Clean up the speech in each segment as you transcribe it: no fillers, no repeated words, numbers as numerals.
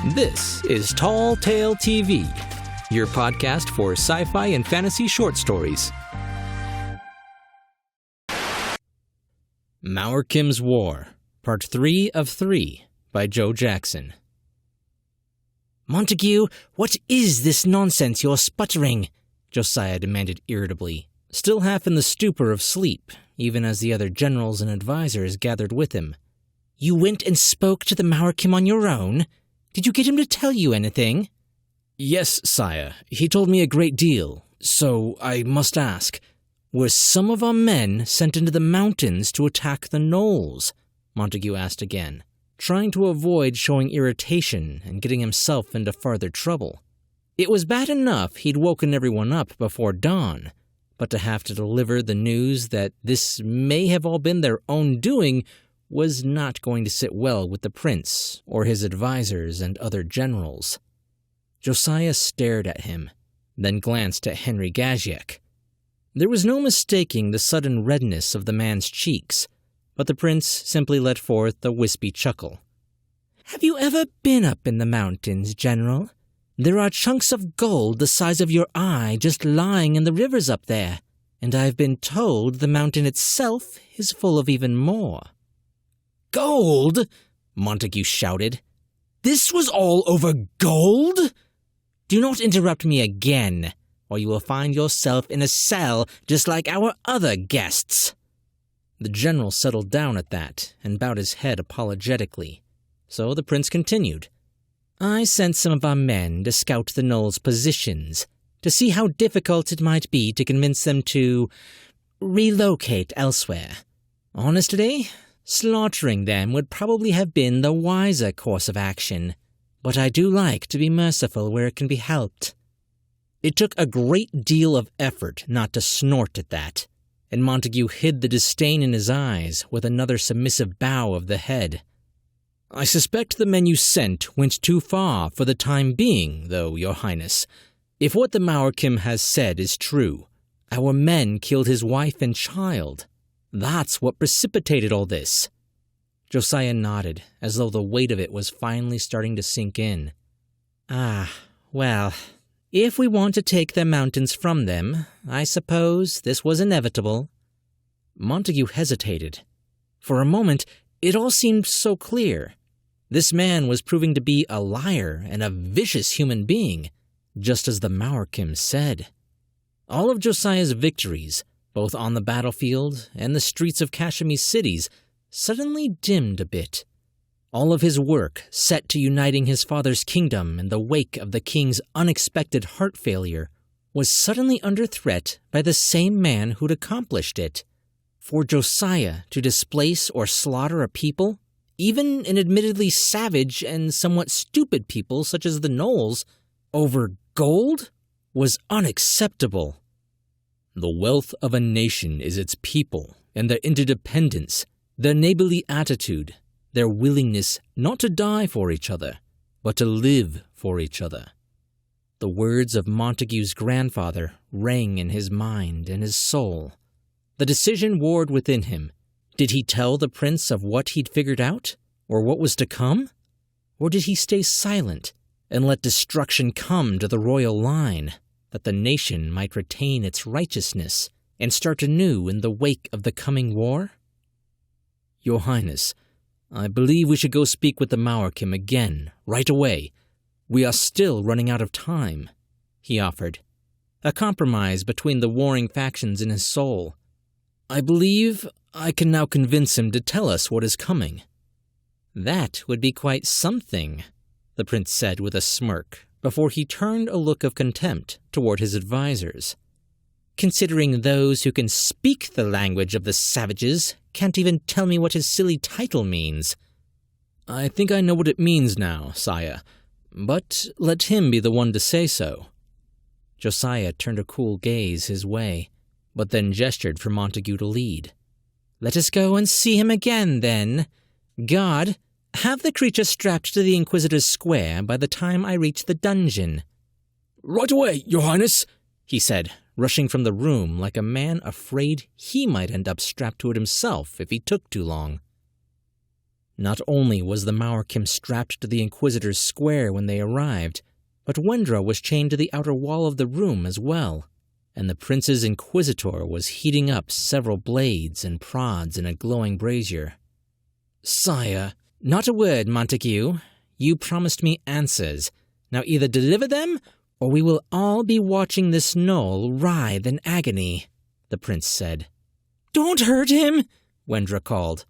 This is Tall Tale TV, your podcast for sci-fi and fantasy short stories. Maurkim's War, Part 3 of 3, by Joe Jackson. Montague, what is this nonsense you're sputtering? Josiah demanded irritably, still half in the stupor of sleep, even as the other generals and advisors gathered with him. You went and spoke to the Maurkim on your own? Did you get him to tell you anything? Yes, sire. He told me a great deal. So I must ask, were some of our men sent into the mountains to attack the gnolls? Montague asked again, trying to avoid showing irritation and getting himself into farther trouble. It was bad enough he'd woken everyone up before dawn, but to have to deliver the news that this may have all been their own doing was not going to sit well with the prince or his advisors and other generals. Josiah stared at him, then glanced at Henry Gaziek. There was no mistaking the sudden redness of the man's cheeks, but the prince simply let forth a wispy chuckle. Have you ever been up in the mountains, General? There are chunks of gold the size of your eye just lying in the rivers up there, and I've been told the mountain itself is full of even more. Gold? Montague shouted. This was all over gold? Do not interrupt me again, or you will find yourself in a cell just like our other guests. The general settled down at that and bowed his head apologetically. So the prince continued. I sent some of our men to scout the gnolls' positions, to see how difficult it might be to convince them to relocate elsewhere. Honestly, slaughtering them would probably have been the wiser course of action, but I do like to be merciful where it can be helped. It took a great deal of effort not to snort at that, and Montague hid the disdain in his eyes with another submissive bow of the head. I suspect the men you sent went too far for the time being, though, Your Highness. If what the Maurkim has said is true, our men killed his wife and child. That's what precipitated all this. Josiah nodded, as though the weight of it was finally starting to sink in. Well, if we want to take their mountains from them, I suppose this was inevitable. Montague hesitated. For a moment, it all seemed so clear. This man was proving to be a liar and a vicious human being, just as the Maurkim said. All of Josiah's victories, both on the battlefield and the streets of Kashmir's cities, suddenly dimmed a bit. All of his work set to uniting his father's kingdom in the wake of the king's unexpected heart failure was suddenly under threat by the same man who'd accomplished it. For Josiah to displace or slaughter a people, even an admittedly savage and somewhat stupid people such as the gnolls, over gold, was unacceptable. The wealth of a nation is its people and their interdependence, their neighborly attitude, their willingness not to die for each other, but to live for each other. The words of Montague's grandfather rang in his mind and his soul. The decision warred within him. Did he tell the prince of what he'd figured out, or what was to come? Or did he stay silent and let destruction come to the royal line, that the nation might retain its righteousness and start anew in the wake of the coming war? Your Highness, I believe we should go speak with the Maurkim again, right away. We are still running out of time, he offered, a compromise between the warring factions in his soul. I believe I can now convince him to tell us what is coming. That would be quite something, the prince said with a smirk, before he turned a look of contempt toward his advisers. Considering those who can speak the language of the savages can't even tell me what his silly title means. I think I know what it means now, sire, but let him be the one to say so. Josiah turned a cool gaze his way, but then gestured for Montague to lead. Let us go and see him again, then. Guard, have the creature strapped to the Inquisitor's square by the time I reach the dungeon. Right away, Your Highness, he said, rushing from the room like a man afraid he might end up strapped to it himself if he took too long. Not only was the Maurkim strapped to the Inquisitor's square when they arrived, but Wendra was chained to the outer wall of the room as well, and the prince's Inquisitor was heating up several blades and prods in a glowing brazier. "Sire, not a word, Montague. You promised me answers. Now either deliver them, or we will all be watching this gnoll writhe in agony," the prince said. "Don't hurt him," Wendra called.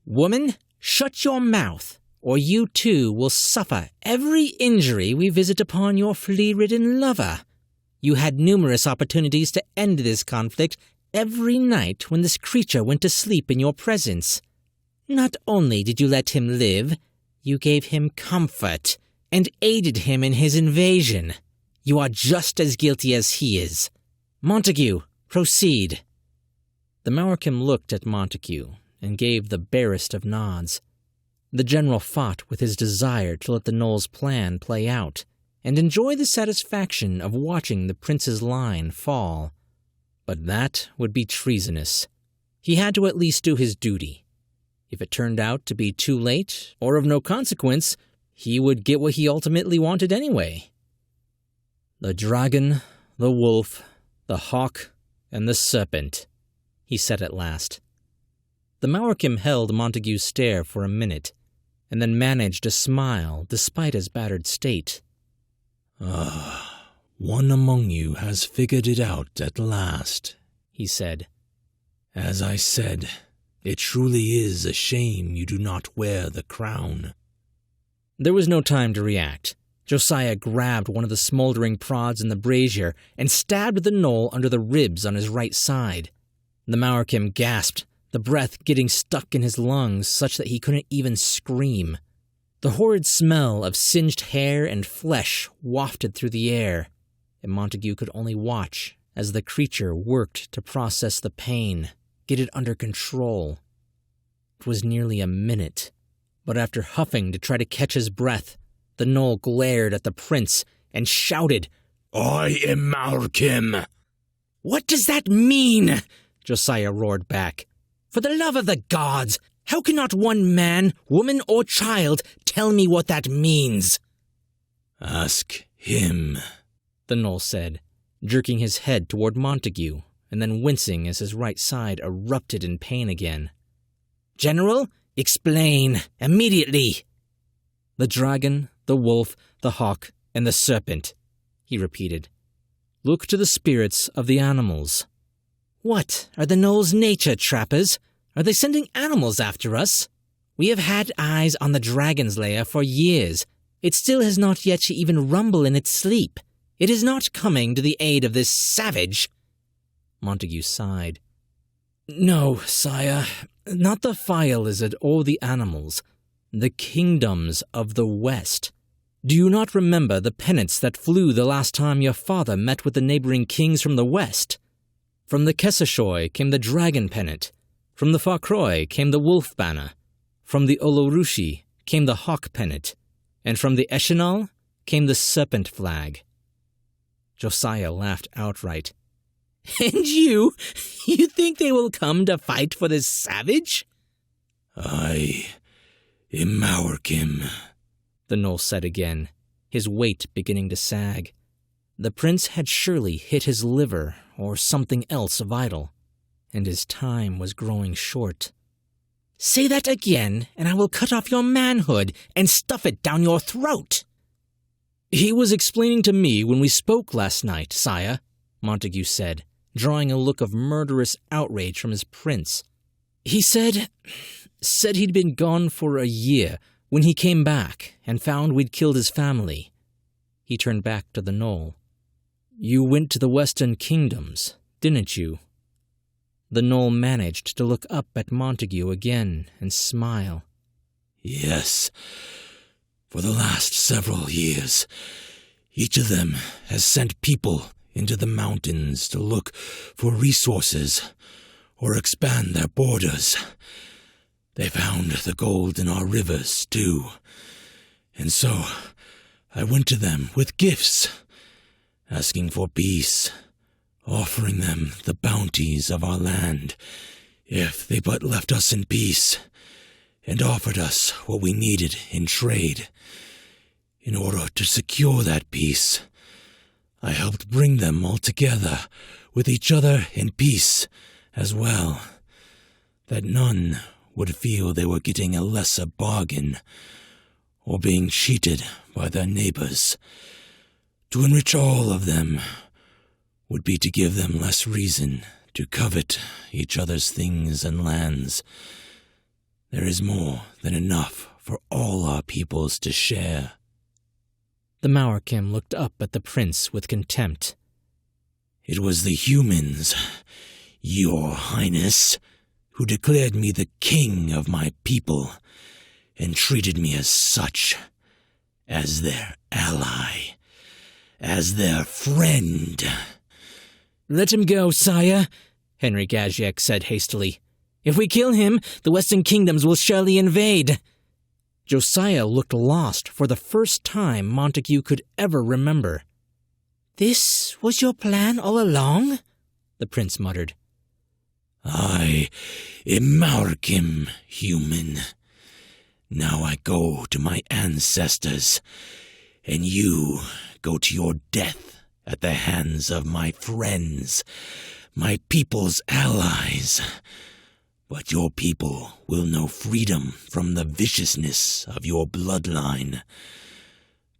"Woman, shut your mouth, or you too will suffer every injury we visit upon your flea-ridden lover. You had numerous opportunities to end this conflict every night when this creature went to sleep in your presence. Not only did you let him live, you gave him comfort and aided him in his invasion. You are just as guilty as he is. Montague, proceed." The Maurkim looked at Montague and gave the barest of nods. The general fought with his desire to let the gnoll's plan play out and enjoy the satisfaction of watching the prince's line fall. But that would be treasonous. He had to at least do his duty. If it turned out to be too late or of no consequence, he would get what he ultimately wanted anyway. "The dragon, the wolf, the hawk, and the serpent," he said at last. The Maurkim held Montague's stare for a minute, and then managed a smile despite his battered state. One among you has figured it out at last," he said. "As I said, it truly is a shame you do not wear the crown." There was no time to react. Josiah grabbed one of the smoldering prods in the brazier and stabbed the gnoll under the ribs on his right side. The Maurkim gasped, the breath getting stuck in his lungs such that he couldn't even scream. The horrid smell of singed hair and flesh wafted through the air, and Montague could only watch as the creature worked to process the pain, get it under control. It was nearly a minute, but after huffing to try to catch his breath, the gnoll glared at the prince and shouted, "I am Maurkim." "What does that mean?" Josiah roared back. "For the love of the gods, how can not one man, woman, or child tell me what that means?" "Ask him," the gnoll said, jerking his head toward Montague, and then wincing as his right side erupted in pain again. "General, explain, immediately." "The dragon, the wolf, the hawk, and the serpent," he repeated. "Look to the spirits of the animals." "What, are the gnoll's nature trappers? Are they sending animals after us? We have had eyes on the dragon's lair for years. It still has not yet to even rumble in its sleep. It is not coming to the aid of this savage." Montague sighed. "No, sire, not the fire lizard or the animals. The kingdoms of the West. Do you not remember the pennants that flew the last time your father met with the neighboring kings from the West? From the Kesashoy came the dragon pennant. From the Farcroy came the wolf banner. From the Olorushi came the hawk pennant. And from the Eshinal came the serpent flag." Josiah laughed outright. "And you think they will come to fight for this savage?" "I am Maurkim," the gnoll said again, his weight beginning to sag. The prince had surely hit his liver or something else vital, and his time was growing short. "Say that again, and I will cut off your manhood and stuff it down your throat." "He was explaining to me when we spoke last night, sire," Montague said, drawing a look of murderous outrage from his prince. "He said he'd been gone for a year when he came back and found we'd killed his family." He turned back to the gnoll. "You went to the Western Kingdoms, didn't you?" The gnoll managed to look up at Montague again and smile. "Yes. For the last several years, each of them has sent people into the mountains to look for resources or expand their borders. They found the gold in our rivers, too. And so I went to them with gifts, asking for peace, offering them the bounties of our land, if they but left us in peace. and offered us what we needed in trade. In order to secure that peace, I helped bring them all together with each other in peace as well, that none would feel they were getting a lesser bargain or being cheated by their neighbors. To enrich all of them would be to give them less reason to covet each other's things and lands. There is more than enough for all our peoples to share. The Maurkim looked up at the prince with contempt. It was the humans, Your Highness, who declared me the king of my people and treated me as such, as their ally, as their friend. "Let him go, sire," Henry Gajiek said hastily. "If we kill him, the Western Kingdoms will surely invade." Josiah looked lost for the first time Montague could ever remember. "This was your plan all along?" the prince muttered. I am Maurkim, human. Now I go to my ancestors, and you go to your death at the hands of my friends, my people's allies. But your people will know freedom from the viciousness of your bloodline.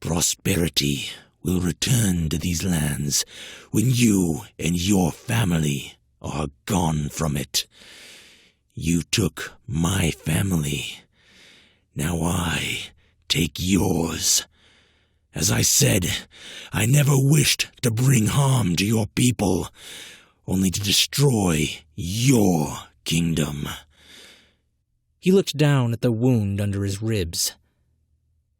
Prosperity will return to these lands when you and your family are gone from it. You took my family. Now I take yours. As I said, I never wished to bring harm to your people, only to destroy your kingdom. He looked down at the wound under his ribs.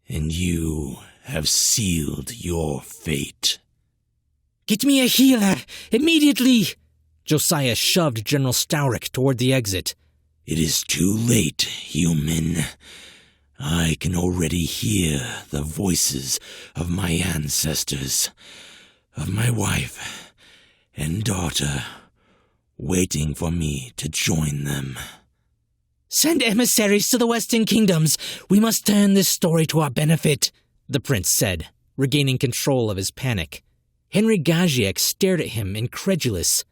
And you have sealed your fate. "Get me a healer, immediately!" Josiah shoved General Stowrick toward the exit. It is too late, human. I can already hear the voices of my ancestors, of my wife and daughter, waiting for me to join them. "Send emissaries to the Western Kingdoms. We must turn this story to our benefit," the prince said, regaining control of his panic. Henry Gajiek stared at him, incredulous.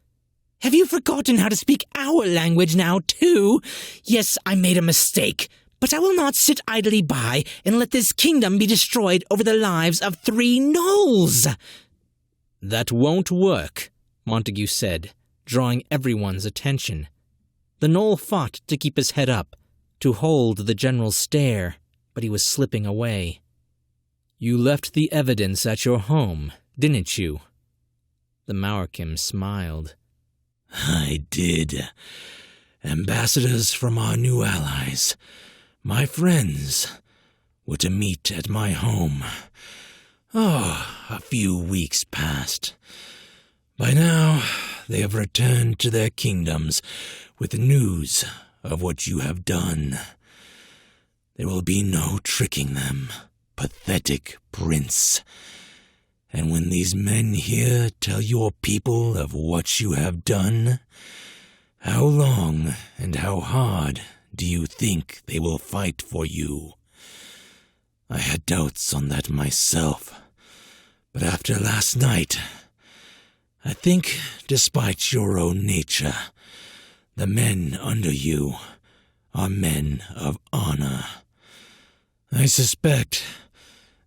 "Have you forgotten how to speak our language now, too? Yes, I made a mistake, but I will not sit idly by and let this kingdom be destroyed over the lives of 3 gnolls." "That won't work," Montague said, drawing everyone's attention. The gnoll fought to keep his head up, to hold the general's stare, but he was slipping away. "You left the evidence at your home, didn't you?" The Maurkim smiled. I did. Ambassadors from our new allies, my friends, were to meet at my home. A few weeks passed. By now, they have returned to their kingdoms with news of what you have done. There will be no tricking them, pathetic prince. And when these men here tell your people of what you have done, how long and how hard do you think they will fight for you? I had doubts on that myself, but after last night, I think, despite your own nature, the men under you are men of honor. I suspect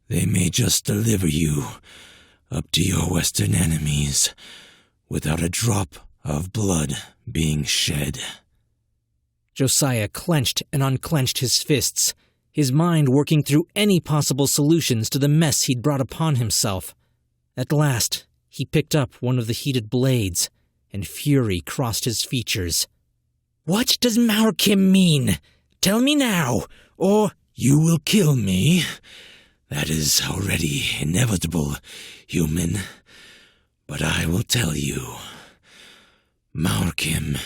they may just deliver you up to your Western enemies without a drop of blood being shed. Josiah clenched and unclenched his fists, his mind working through any possible solutions to the mess he'd brought upon himself. At last, he picked up one of the heated blades, and fury crossed his features. "What does Maurkim mean? Tell me now, or—" You will kill me. That is already inevitable, human. But I will tell you. Maurkim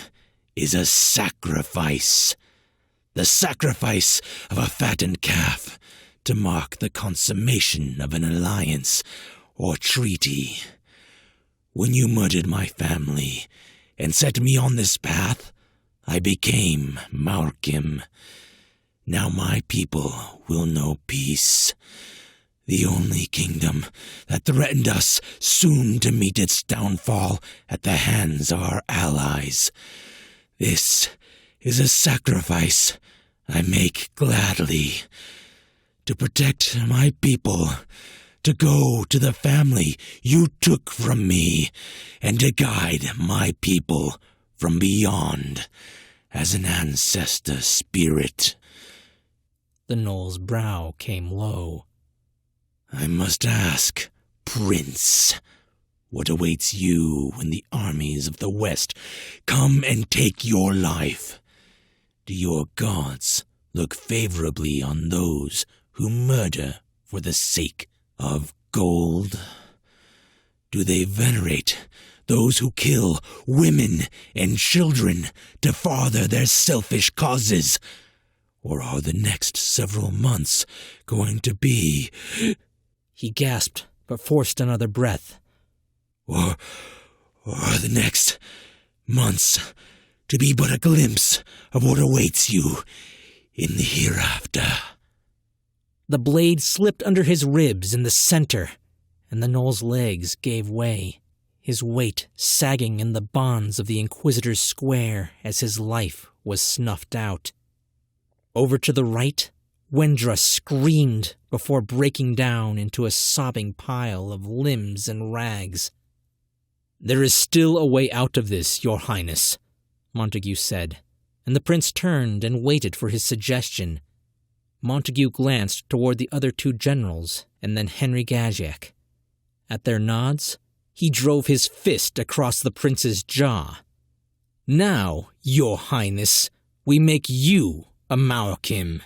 is a sacrifice. The sacrifice of a fattened calf to mark the consummation of an alliance or treaty. When you murdered my family and set me on this path, I became Maurkim. Now my people will know peace. The only kingdom that threatened us soon to meet its downfall at the hands of our allies. This is a sacrifice I make gladly. To protect my people, to go to the family you took from me, and to guide my people from beyond as an ancestor spirit. The gnoll's brow came low. I must ask, Prince, what awaits you when the armies of the West come and take your life? Do your gods look favorably on those who murder for the sake of gold? Do they venerate those who kill women and children to further their selfish causes? Or are the next several months going to be... He gasped, but forced another breath. Or the next months to be but a glimpse of what awaits you in the hereafter? The blade slipped under his ribs in the center, and the gnoll's legs gave way, his weight sagging in the bonds of the Inquisitor's square as his life was snuffed out. Over to the right, Wendra screamed before breaking down into a sobbing pile of limbs and rags. "There is still a way out of this, Your Highness," Montague said, and the prince turned and waited for his suggestion. Montague glanced toward the other two generals and then Henry Gajiak. At their nods, he drove his fist across the prince's jaw. "Now, Your Highness, we make you a Maurkim."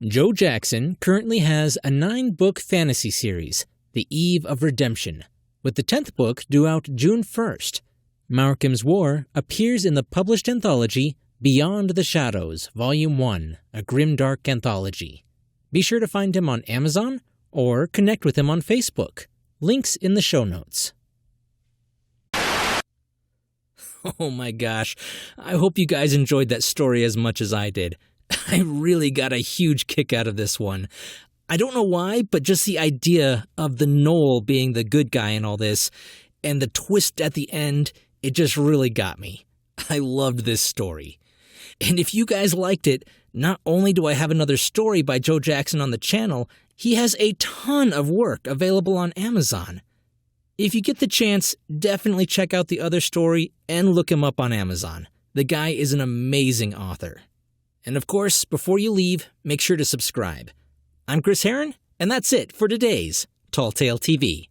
Joe Jackson currently has a 9-book fantasy series, The Eve of Redemption, with the 10th book due out June 1st. Maurkim's War appears in the published anthology Beyond the Shadows, Volume 1, a grimdark anthology. Be sure to find him on Amazon or connect with him on Facebook. Links in the show notes. Oh my gosh, I hope you guys enjoyed that story as much as I did. I really got a huge kick out of this one. I don't know why, but just the idea of the gnoll being the good guy in all this, and the twist at the end, it just really got me. I loved this story. And if you guys liked it, not only do I have another story by Joe Jackson on the channel, he has a ton of work available on Amazon. If you get the chance, definitely check out the other story and look him up on Amazon. The guy is an amazing author. And of course, before you leave, make sure to subscribe. I'm Chris Herron, and that's it for today's Tall Tale TV.